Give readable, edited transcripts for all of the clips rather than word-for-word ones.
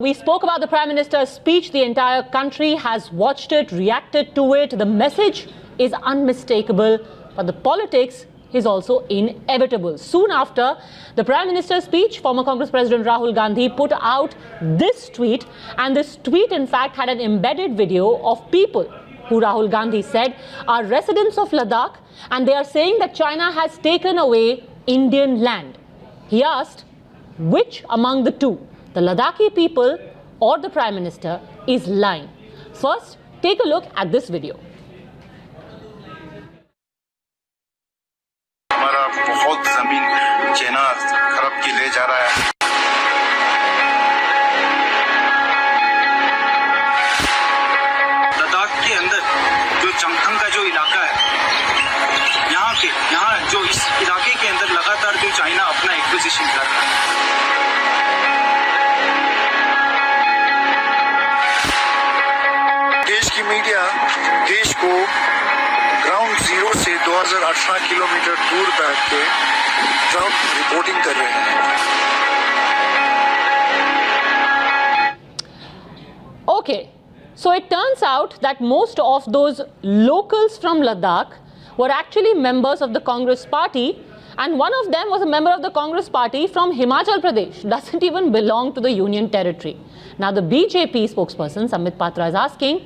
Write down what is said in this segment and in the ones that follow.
We spoke about the Prime Minister's speech. The entire country has watched it, reacted to it. The message is unmistakable, but the politics is also inevitable. Soon after the Prime Minister's speech, former Congress President Rahul Gandhi put out this tweet, and this tweet in fact had an embedded video of people who Rahul Gandhi said are residents of Ladakh, and they are saying that China has taken away Indian land. He asked, which among the two, the Ladakhi people or the Prime Minister, is lying? First, take a look at this video. हमारा बहुत जमीन China खरब की ले जा रहा है। लद्दाख के अंदर जो चमथंग का जो इलाका है, यहाँ जो इस इलाके के अंदर लगातार जो चाइना अपना एक्विजिशन कर रहा है। देश की मीडिया देश को ग्राउंड जीरो से 2018 किलोमीटर दूर बैठ के ग्राउंड रिपोर्टिंग कर रहे हैं। Okay, so it turns out that most of those locals from Ladakh were actually members of the Congress party, and one of them was a member of the Congress party from Himachal Pradesh, doesn't even belong to the Union territory. Now the BJP spokesperson Sambit Patra is asking,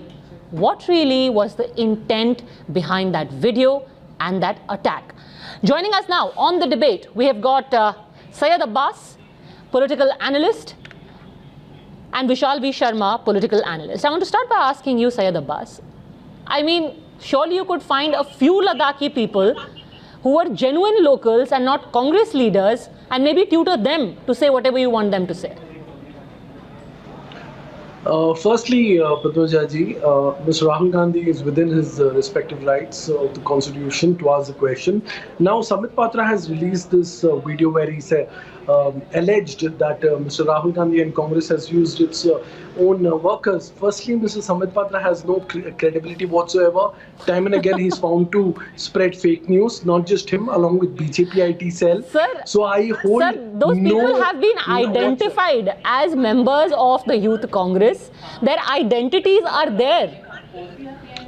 what really was the intent behind that video and that attack? Joining us now on the debate, we have got Syed Abbas, political analyst, and Vishal V. Sharma, political analyst. I want to start by asking you, Syed Abbas, I mean, surely you could find a few Ladakhi people who are genuine locals and not Congress leaders, and maybe tutor them to say whatever you want them to say. Firstly, Padmaja ji, Mr. Rahul Gandhi is within his respective rights of the Constitution to ask the question. Now, Sambit Patra has released this video where he said, alleged that Mr. Rahul Gandhi and Congress has used its own workers. Firstly, Mr. Sambit Patra has no credibility whatsoever. Time and again, he's found to spread fake news, not just him, along with BJP IT cell. Sir, so I hold sir, those people have been identified as members of the Youth Congress. Their identities are there.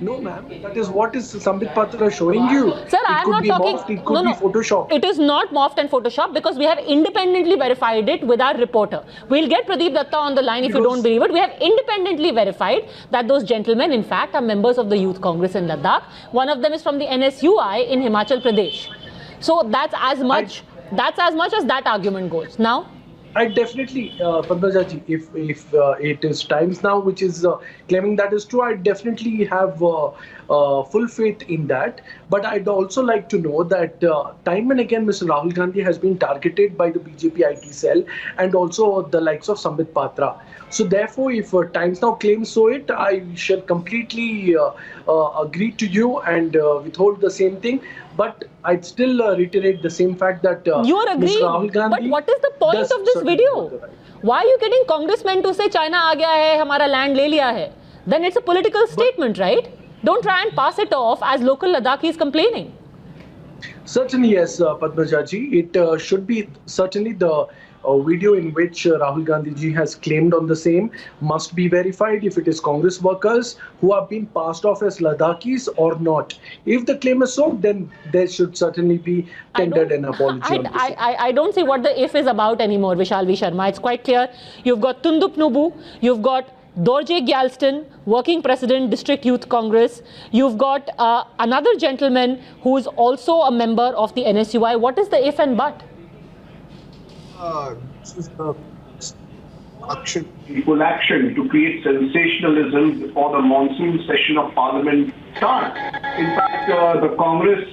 No, ma'am. That is what is Sambit Patra showing you. Sir, I am not talking. Morphed, it could be Photoshop. It is not morphed and Photoshop because we have independently verified it with our reporter. We'll get Pradeep Datta on the line if you don't believe it. We have independently verified that those gentlemen, in fact, are members of the Youth Congress in Ladakh. One of them is from the NSUI in Himachal Pradesh. So that's as much. That's as much as that argument goes. Now, I definitely, Padmaja ji, if it is Times Now which is claiming that is true, I definitely have full faith in that. But I'd also like to know that time and again, Mr. Rahul Gandhi has been targeted by the BJP IT cell and also the likes of Sambit Patra. So therefore, if Times Now claims so it, I shall completely agree to you and withhold the same thing. But I'd still reiterate the same fact that you are agreeing. Mr. Rahul Gandhi, but what is the point of this video? Why are you getting congressmen to say China aa gaya hai, hamara land le liya hai? Then it's a political statement, right? Don't try and pass it off as local Ladakhis complaining. Certainly, yes, Padmaja ji. It should be certainly the video in which Rahul Gandhi ji has claimed on the same must be verified if it is Congress workers who have been passed off as Ladakhis or not. If the claim is so, then there should certainly be tendered an apology. I don't see what the if is about anymore, Vishal V. Sharma. It's quite clear. You've got Tundup Nubu, you've got Dorje Gyalston, working president, District Youth Congress. You've got another gentleman who is also a member of the NSUI. What is the if and but? This is the full action to create sensationalism before the monsoon session of Parliament starts. In fact, the Congress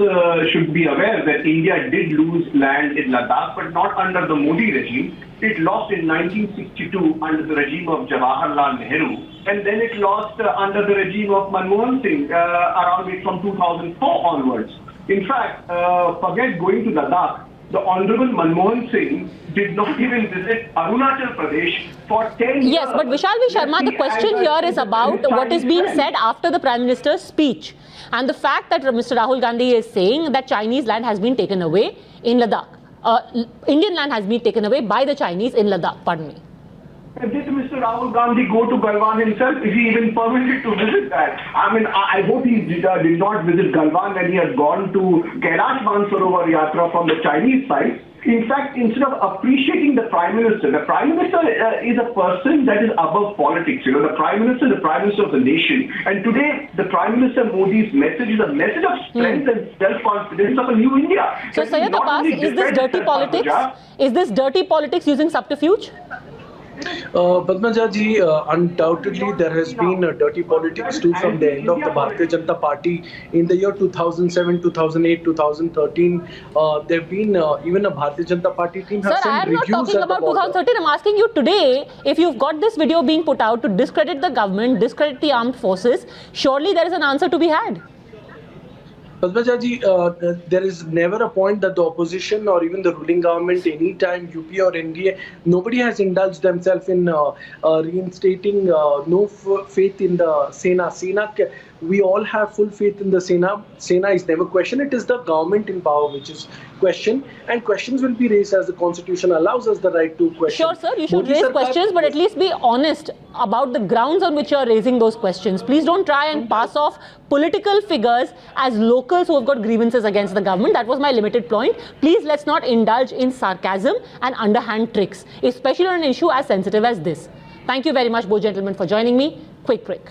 should be aware that India did lose land in Ladakh, but not under the Modi regime. It lost in 1962 under the regime of Jawaharlal Nehru, and then it lost under the regime of Manmohan Singh around from 2004 onwards. In fact, forget going to Ladakh. The Honorable Manmohan Singh did not even visit Arunachal Pradesh for 10 years. Yes, but Vishal V. Sharma, the question here is about what is being said after the Prime Minister's speech. And the fact that Mr. Rahul Gandhi is saying that Chinese land has been taken away in Ladakh. Indian land has been taken away by the Chinese in Ladakh, pardon me. Did Mr. Rahul Gandhi go to Galwan himself? Is he even permitted to visit that? I mean, I hope he did not visit Galwan when he had gone to Kailash Mansarovar Yatra from the Chinese side. In fact, instead of appreciating the Prime Minister is a person that is above politics. You know, the Prime Minister of the nation. And today, the Prime Minister Modi's message is a message of strength and self-confidence of a new India. So, Syed Abbas, is this dirty politics? Is this dirty politics using subterfuge? Padmaja ji, undoubtedly there has been dirty politics too from the end of the Bharatiya Janata Party in the year 2007, 2008, 2013. There have been even a Bharatiya Janata Party team has Sir, I sent am not reviews talking at the about border. 2013. I'm asking you today, if you've got this video being put out to discredit the government, discredit the armed forces, surely there is an answer to be had. Padmaja ji, there is never a point that the opposition or even the ruling government, anytime UP or NDA, nobody has indulged themselves in reinstating no faith in the Sena. We all have full faith in the Sena. Sena is never questioned. It is the government in power which is questioned, and questions will be raised as the Constitution allows us the right to question. Sure, sir, you should Modi raise Sarkar- questions, but at least be honest about the grounds on which you are raising those questions. Please don't try and pass off political figures as locals who have got grievances against the government. That was my limited point. Please let's not indulge in sarcasm and underhand tricks, especially on an issue as sensitive as this. Thank you very much, both gentlemen, for joining me. Quick break.